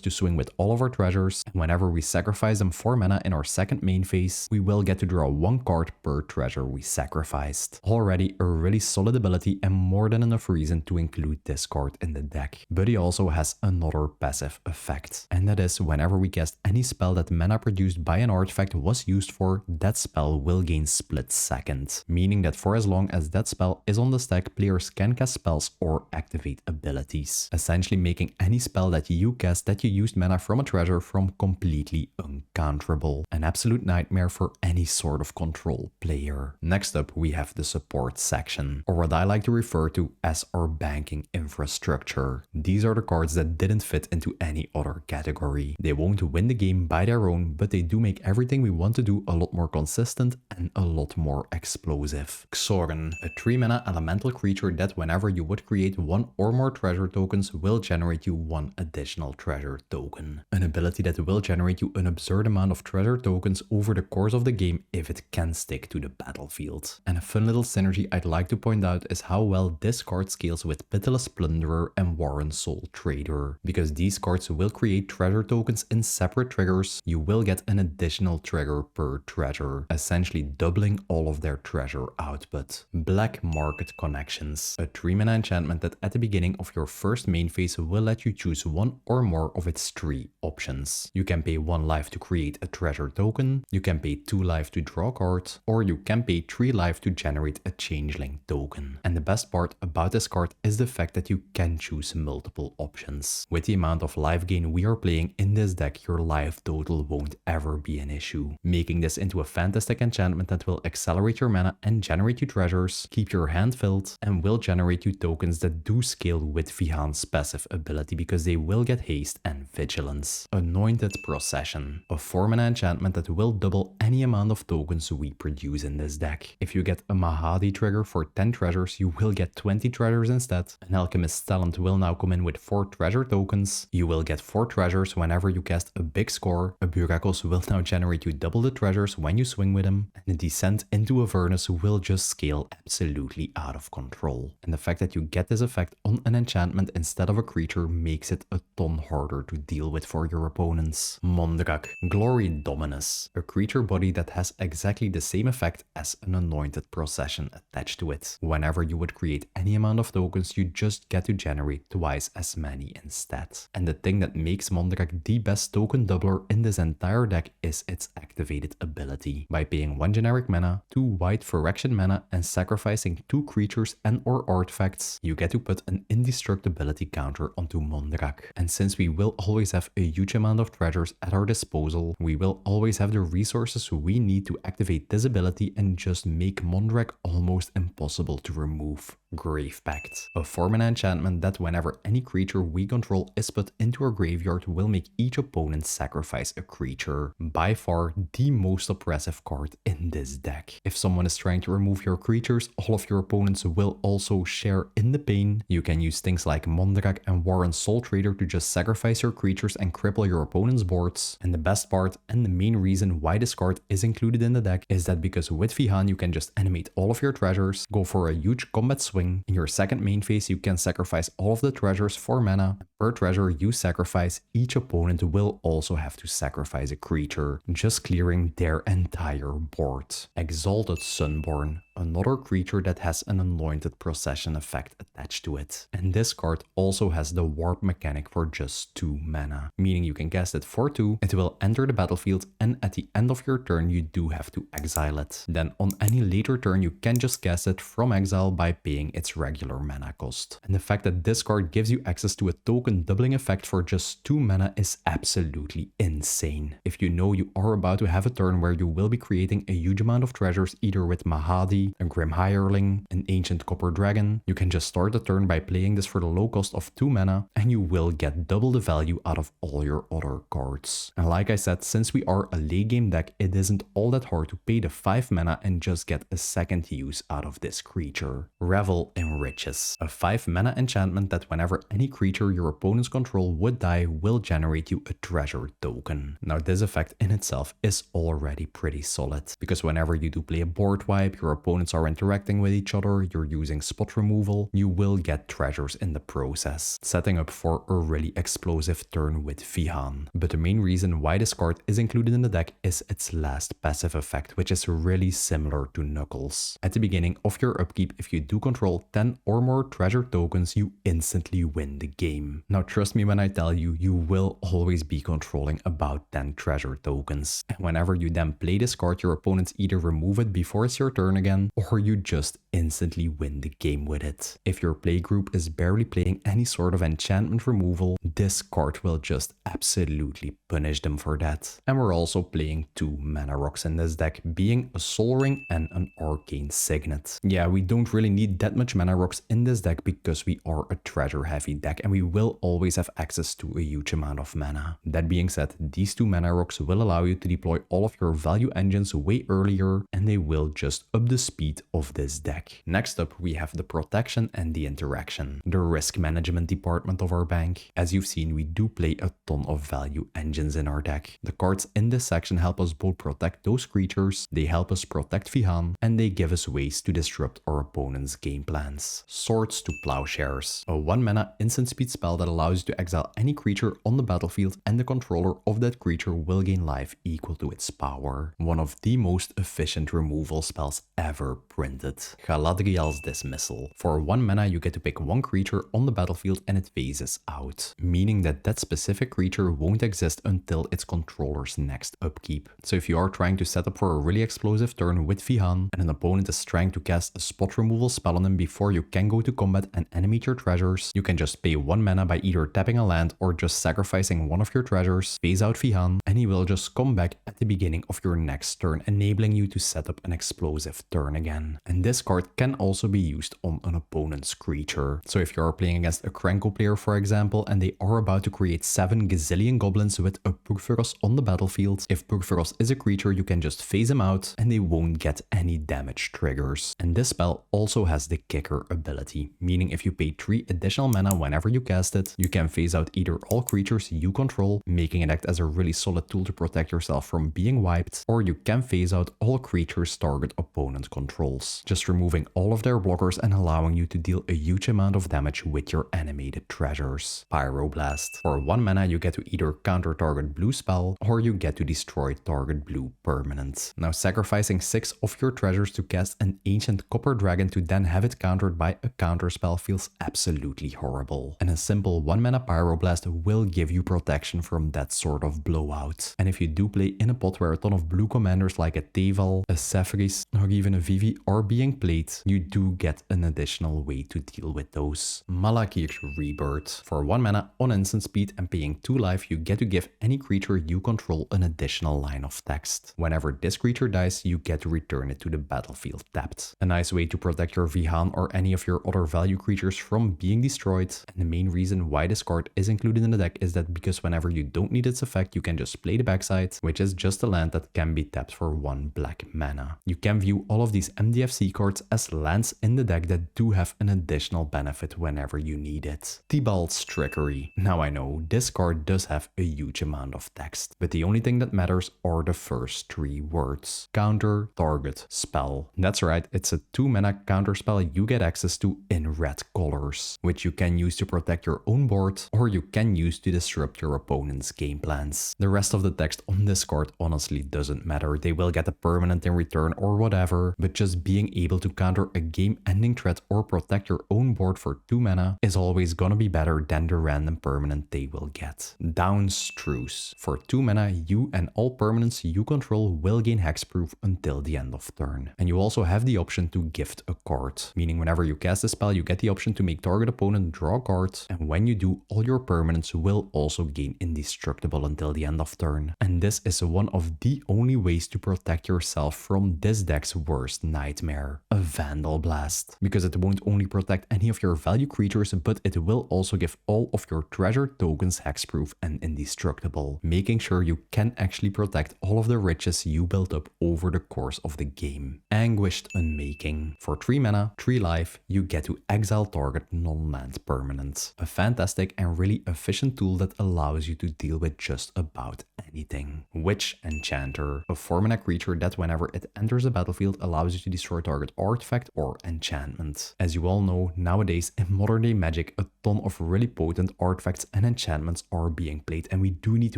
to swing with all of our treasures, and whenever we sacrifice them 4 mana in our second main phase, we will get to draw 1 card per treasure we sacrificed. Already a really solid ability and more than enough reason to include this card in the deck. But he also has another passive effect, and that is whenever we cast any spell that mana produced by an artifact was used for, that spell will gain split second, meaning that for as long as that spell is on the stack, players can cast spells or activate abilities, essentially making any spell that you cast that you used mana from a treasure from completely uncounterable. An absolute nightmare for any sort of control player. Next up we have the support section, or what I like to refer to as our banking infrastructure. These are the cards that didn't fit into any other category. They won't win the game by their own, but they do make everything we want to do a lot more consistent and a lot more explosive. Xoran, a 3 mana elemental creature that whenever you would create 1 or more treasure tokens will generate you 1 additional treasure token. An ability that will generate you an absurd amount of treasure tokens over the course of the game if it can stick to the battlefield. And a fun little synergy I'd like to point out is how well this card scales with Pitiless Plunderer and Warren Soul Trader. Because these cards will create treasure tokens in separate triggers, you will get an additional trigger per treasure, essentially doubling all of their treasure output. Black Market Connections, a 3 mana enchantment that at the beginning of your first main phase will let you choose 1 or more of its 3 options. You can pay 1 life to create a treasure token, you can pay 2 life to draw a card, or you can pay 3 life to generate a changeling token. And the best part about this card is the fact that you can choose multiple options. With the amount of life gain we are playing in this deck, your life total won't ever be an issue, making this into a fantastic enchantment that will accelerate your mana and generate you treasures, keep your hand filled, and will generate you tokens that do scale with Vihaan's passive ability because they will get haste and vigilance. Anointed Procession, a 4 mana enchantment that will double any amount of tokens we produce in this deck. If you get a Mahadi trigger for 10 treasures, you will get 20 treasures instead. An Alchemist's Talent will now come in with 4 treasure tokens. You will get 4 treasures whenever you cast a big score. A Burakos will now generate you double the treasures when you swing with him. And a Descent into Avernus will just scale absolutely out of control. And the fact that you get this effect on an enchantment instead of a creature makes it a ton harder to deal with for your opponents. Mondrak, Glory Dominus, a creature body that has exactly the same effect as an Anointed Procession attached to it. Whenever you would create any amount of tokens, you just get to generate twice as many instead. And the thing that makes Mondrak the best token doubler in this entire deck is its activated ability. By paying 1 generic mana, 2 white Phyrexian mana, and sacrificing 2 creatures and or artifacts, you get to put an indestructibility counter onto Mondrak. And since we will always have a huge amount of treasures at our disposal, we will always have the resources we need to activate this ability and just make Mondrak almost impossible to remove. Grave Pact, a 4-mana enchantment that whenever any creature we control is put into our graveyard will make each opponent sacrifice a creature. By far the most oppressive card in this deck. If someone is trying to remove your creatures, all of your opponents will also share in the pain. You can use things like Mondrak and Warren Soul Trader to just sacrifice your creatures and cripple your opponent's boards. And the best part and the main reason why this card is included in the deck is that because with Vihaan you can just animate all of your treasures, go for a huge combat swing. In your second main phase you can sacrifice all of the treasures for mana. Per treasure you sacrifice, each opponent will also have to sacrifice a creature, just clearing their entire board. Exalted Sunborn, another creature that has an anointed procession effect attached to it. And this card also has the warp mechanic for just 2 mana, meaning you can cast it for 2, it will enter the battlefield, and at the end of your turn you do have to exile it. Then on any later turn you can just cast it from exile by paying its regular mana cost. And the fact that this card gives you access to a token doubling effect for just 2 mana is absolutely insane. If you know you are about to have a turn where you will be creating a huge amount of treasures either with Mahadi, a Grim Hireling, an Ancient Copper Dragon, you can just start the turn by playing this for the low cost of 2 mana and you will get double the value out of all your other cards. And like I said, since we are a late game deck, it isn't all that hard to pay the 5 mana and just get a second use out of this creature. Revel in Riches, a 5 mana enchantment that whenever any creature your opponent's control would die will generate you a treasure token. Now this effect in itself is already pretty solid, because whenever you do play a board wipe, your opponents are interacting with each other, you're using spot removal, you will get treasures in the process, setting up for a really explosive turn with Vihaan. But the main reason why this card is included in the deck is its last passive effect, which is really similar to Knuckles. At the beginning of your upkeep, if you do control 10 or more treasure tokens, you instantly win the game. Now trust me when I tell you, you will always be controlling about 10 treasure tokens. And whenever you then play this card, your opponents either remove it before it's your turn again, or you just instantly win the game with it. If your play group is barely playing any sort of enchantment removal, this card will just absolutely punish them for that. And we're also playing 2 mana rocks in this deck, being a Soul Ring and an Arcane Signet. Yeah, we don't really need that much mana rocks in this deck because we are a treasure heavy deck and we will always have access to a huge amount of mana. That being said, these 2 mana rocks will allow you to deploy all of your value engines way earlier and they will just up the speed of this deck. Next up we have the protection and the interaction, the risk management department of our bank. As you've seen, we do play a ton of value engines in our deck. The cards in this section help us both protect those creatures, they help us protect Vihaan, and they give us ways to disrupt our opponent's game plans. Swords to Plowshares, a 1 mana instant speed spell that allows you to exile any creature on the battlefield and the controller of that creature will gain life equal to its power. One of the most efficient removal spells ever printed. Galadriel's Dismissal. For 1 mana you get to pick 1 creature on the battlefield and it phases out, meaning that that specific creature won't exist until its controller's next upkeep. So if you are trying to set up for a really explosive turn with Vihaan and an opponent is trying to cast a spot removal spell on him before you can go to combat and animate your treasures, you can just pay 1 mana by either tapping a land or just sacrificing one of your treasures, phase out Vihaan, and he will just come back at the beginning of your next turn, enabling you to set up an explosive turn again. And this card can also be used on an opponent's creature. So if you are playing against a Krenko player for example and they are about to create 7 gazillion goblins with a Purphoros on the battlefield, if Purphoros is a creature you can just phase him out and they won't get any damage triggers. And this spell also has the kicker ability, meaning if you pay 3 additional mana whenever you cast it, you can phase out either all creatures you control, making it act as a really solid tool to protect yourself from being wiped, or you can phase out all creatures target opponent controls, just removing all of their blockers and allowing you to deal a huge amount of damage with your animated treasures. Pyroblast. For 1 mana you get to either counter target blue spell or you get to destroy target blue permanent. Now sacrificing 6 of your treasures to cast an Ancient Copper Dragon to then have it countered by a counter spell feels absolutely horrible. And a simple indestructible 1-mana Pyroblast will give you protection from that sort of blowout. And if you do play in a pot where a ton of blue commanders like a Teval, a Sephiris, or even a Vivi are being played, you do get an additional way to deal with those. Malakir Rebirth. For 1 mana on instant speed and paying 2 life, you get to give any creature you control an additional line of text. Whenever this creature dies, you get to return it to the battlefield tapped. A nice way to protect your Vihaan or any of your other value creatures from being destroyed. And the main reason why this card is included in the deck is that because whenever you don't need its effect, you can just play the backside, which is just a land that can be tapped for 1 black mana. You can view all of these MDFC cards as lands in the deck that do have an additional benefit whenever you need it. Tibalt's Trickery. Now I know, this card does have a huge amount of text, but the only thing that matters are the first 3 words. Counter, target, spell. That's right, it's a 2 mana counter spell you get access to in red colors, which you can use to protect your own board, or you can use to disrupt your opponent's game plans. The rest of the text on this card honestly doesn't matter. They will get a permanent in return or whatever, but just being able to counter a game-ending threat or protect your own board for 2 mana is always gonna be better than the random permanent they will get. Down's Truce. For 2 mana, you and all permanents you control will gain hexproof until the end of turn. And you also have the option to gift a card, meaning whenever you cast a spell, you get the option to make target opponent draw a card, and when you do, all your permanents will also gain indestructible until the end of turn. And this is one of the only ways to protect yourself from this deck's worst nightmare, a Vandal Blast. Because it won't only protect any of your value creatures, but it will also give all of your treasure tokens hexproof and indestructible, making sure you can actually protect all of the riches you built up over the course of the game. Anguished Unmaking. For 3 mana, 3 life, you get to exile target non-land permanent. A fantastic and really efficient tool that allows you to deal with just about anything. Witch Enchanter. A 4 mana creature that whenever it enters the battlefield allows you to destroy target artifact or enchantment. As you all know, nowadays in modern day Magic, a ton of really potent artifacts and enchantments are being played, and we do need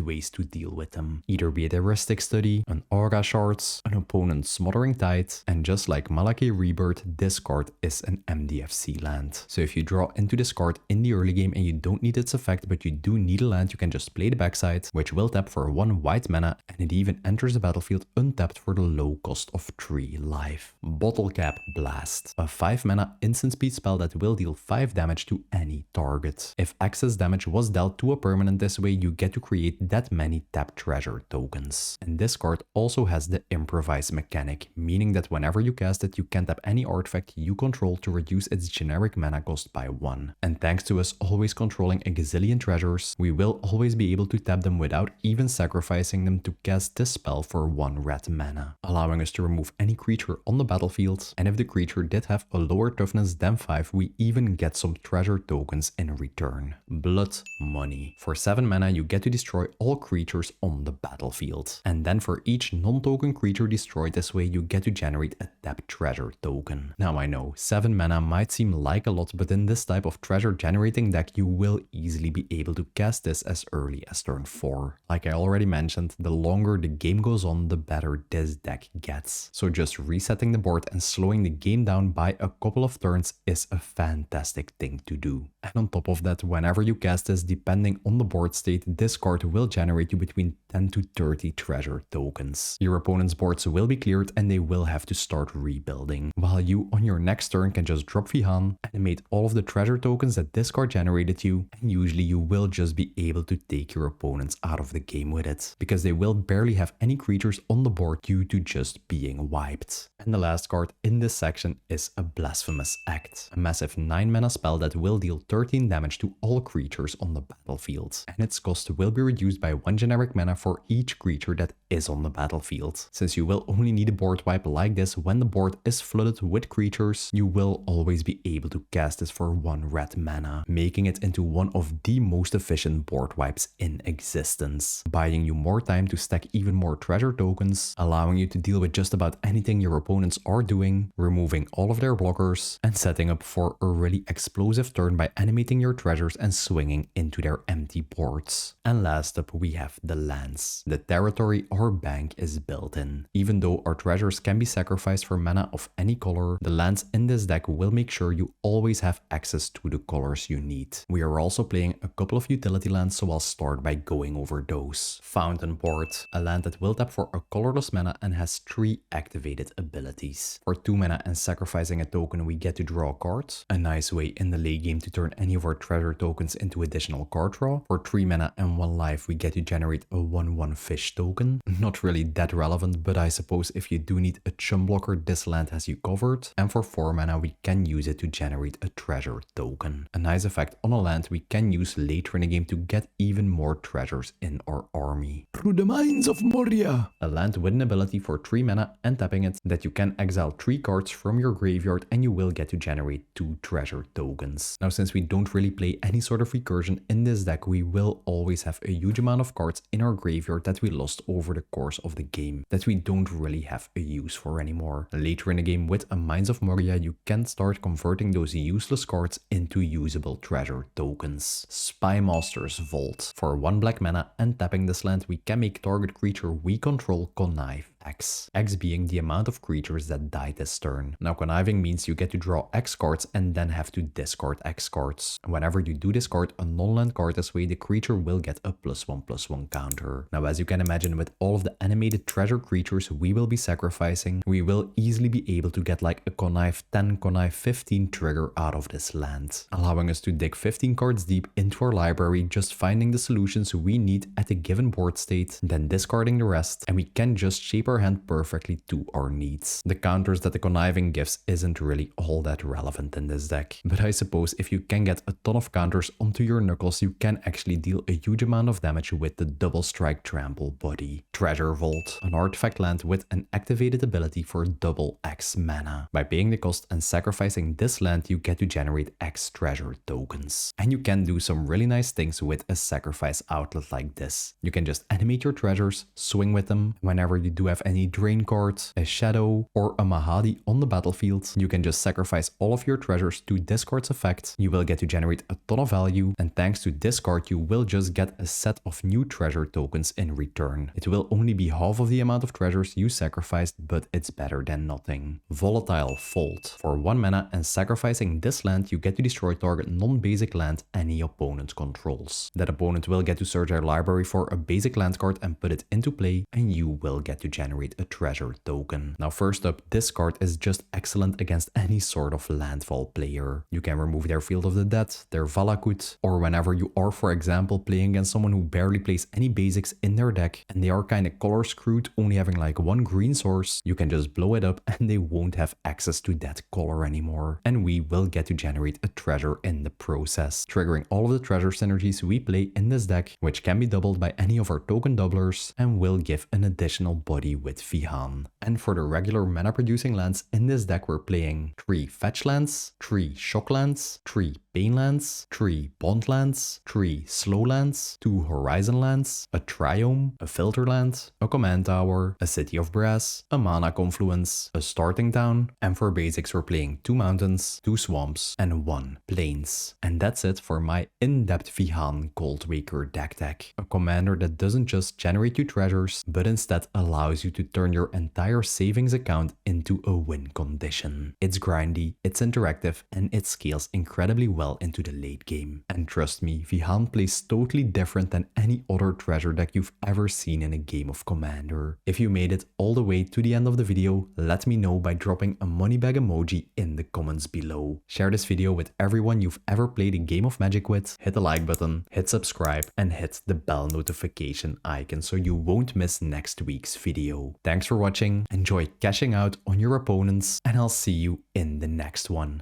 ways to deal with them. Either be it a Heuristic Study, an Aura Shards, an opponent's Smothering Tide, and just like Malakir Rebirth, this card is an MDFC land. So if you draw into this card in the early game and you don't need its effect, but you do need a land, you can just play the backside, which will tap for 1 white mana, and it even enters the battlefield untapped for the low cost of 3 life. Bottlecap Blast. A 5 mana instant speed spell that will deal 5 damage to any target. If excess damage was dealt to a permanent this way, you get to create that many tapped treasure tokens. And this card also has the improvise mechanic, meaning that whenever you cast it, you can tap any artifact you control to reduce its generic mana cost by 1. And thanks to us always controlling a gazillion treasures, we will always be able to tap them without even sacrificing them to cast this spell for 1 red mana, allowing us to remove any creature on the battlefield. And if the creature did have a lower toughness than 5, we even get some treasure tokens in return. Blood Money. For 7 mana, you get to destroy all creatures on the battlefield. And then for each non-token creature destroyed this way, you get to generate a tapped treasure token. Now I know, 7 mana might seem like a lot, but in this type of treasure generating deck, you will easily be able to cast this as early as turn 4. Like I already mentioned, the longer the game goes on, the better this deck gets. So just resetting the board and slowing the game down by a couple of turns is a fantastic thing to do. And on top of that, whenever you cast this, depending on the board state, this card will generate you between 10 to 30 treasure tokens. Your opponent's boards will be cleared and they will have to start rebuilding, while you on your next turn can just drop Vihaan, animate all of the treasure tokens that this card generated you, and usually you will just be able to take your opponents out of the game with it, because they will barely have any creatures on the board due to just being wiped. And the last card in this section is a Blasphemous Act, a massive 9 mana spell that will deal 13 damage to all creatures on the battlefield, and its cost will be reduced by 1 generic mana for each creature that is on the battlefield. Since you will only need a board wipe like this when the board is flooded with creatures, you will always be able to cast this for 1 red mana, making it into one of the most efficient board wipes in existence, buying you more time to stack even more treasure tokens, allowing you to deal with just about anything your opponent opponents are doing, removing all of their blockers, and setting up for a really explosive turn by animating your treasures and swinging into their empty boards. And last up we have the lands, the territory our bank is built in. Even though our treasures can be sacrificed for mana of any color, the lands in this deck will make sure you always have access to the colors you need. We are also playing a couple of utility lands, so I'll start by going over those. Fountain Port, a land that will tap for a colorless mana and has 3 activated abilities. For 2 mana and sacrificing a token, we get to draw a card. A nice way in the late game to turn any of our treasure tokens into additional card draw. For 3 mana and 1 life, we get to generate a 1/1 fish token. Not really that relevant, but I suppose if you do need a chum blocker, this land has you covered. And for 4 mana, we can use it to generate a treasure token. A nice effect on a land we can use later in the game to get even more treasures in our army. Through the Mines of Moria. A land with an ability for 3 mana and tapping it that you can exile 3 cards from your graveyard and you will get to generate 2 treasure tokens. Now, since we don't really play any sort of recursion in this deck, we will always have a huge amount of cards in our graveyard that we lost over the course of the game that we don't really have a use for anymore. Later in the game with a Mines of Moria, you can start converting those useless cards into usable treasure tokens. Spymaster's Vault. For 1 black mana and tapping this land, we can make target creature we control connive X. X being the amount of creatures that die this turn. Now, conniving means you get to draw X cards and then have to discard X cards. Whenever you do discard a non-land card this way, the creature will get a +1/+1 counter. Now, as you can imagine, with all of the animated treasure creatures we will be sacrificing, we will easily be able to get like a connive 10, connive 15 trigger out of this land, allowing us to dig 15 cards deep into our library, just finding the solutions we need at a given board state, then discarding the rest, and we can just shape our hand perfectly to our needs. The counters that the conniving gives isn't really all that relevant in this deck, but I suppose if you can get a ton of counters onto your knuckles, you can actually deal a huge amount of damage with the double strike trample body. Treasure Vault, an artifact land with an activated ability for double X mana. By paying the cost and sacrificing this land, you get to generate X treasure tokens. And you can do some really nice things with a sacrifice outlet like this. You can just animate your treasures, swing with them. Whenever you do have any drain cards, a shadow, or a Mahadi on the battlefield, you can just sacrifice all of your treasures to this card's effect. You will get to generate a ton of value, and thanks to this card, you will just get a set of new treasure tokens in return. It will only be half of the amount of treasures you sacrificed, but it's better than nothing. Volatile Fold. For 1 mana and sacrificing this land, you get to destroy target non-basic land any opponent controls. That opponent will get to search their library for a basic land card and put it into play, and you will get to generate a treasure token. Now, first up, this card is just excellent against any sort of landfall player. You can remove their Field of the Dead, their Valakut, or whenever you are, for example, playing against someone who barely plays any basics in their deck and they are kind of color screwed, only having like 1 green source, you can just blow it up and they won't have access to that color anymore. And we will get to generate a treasure in the process, triggering all of the treasure synergies we play in this deck, which can be doubled by any of our token doublers and will give an additional body with Vihaan. And for the regular mana producing lands in this deck, we're playing 3 fetch lands, 3 shock lands, 3 pain lands, 3 bond lands, 3 slow lands, 2 horizon lands, a triome, a filter land, a command tower, a city of brass, a mana confluence, a starting town, and for basics we're playing 2 mountains, 2 swamps, and 1 plains. And that's it for my in-depth Vihaan Goldwaker deck. A commander that doesn't just generate you treasures, but instead allows you to turn your entire savings account into a win condition. It's grindy, it's interactive, and it scales incredibly well into the late game. And trust me, Vihaan plays totally different than any other treasure deck you've ever seen in a game of Commander. If you made it all the way to the end of the video, let me know by dropping a money bag emoji in the comments below. Share this video with everyone you've ever played a game of Magic with, hit the like button, hit subscribe, and hit the bell notification icon so you won't miss next week's video. Thanks for watching, enjoy cashing out on your opponents, and I'll see you in the next one.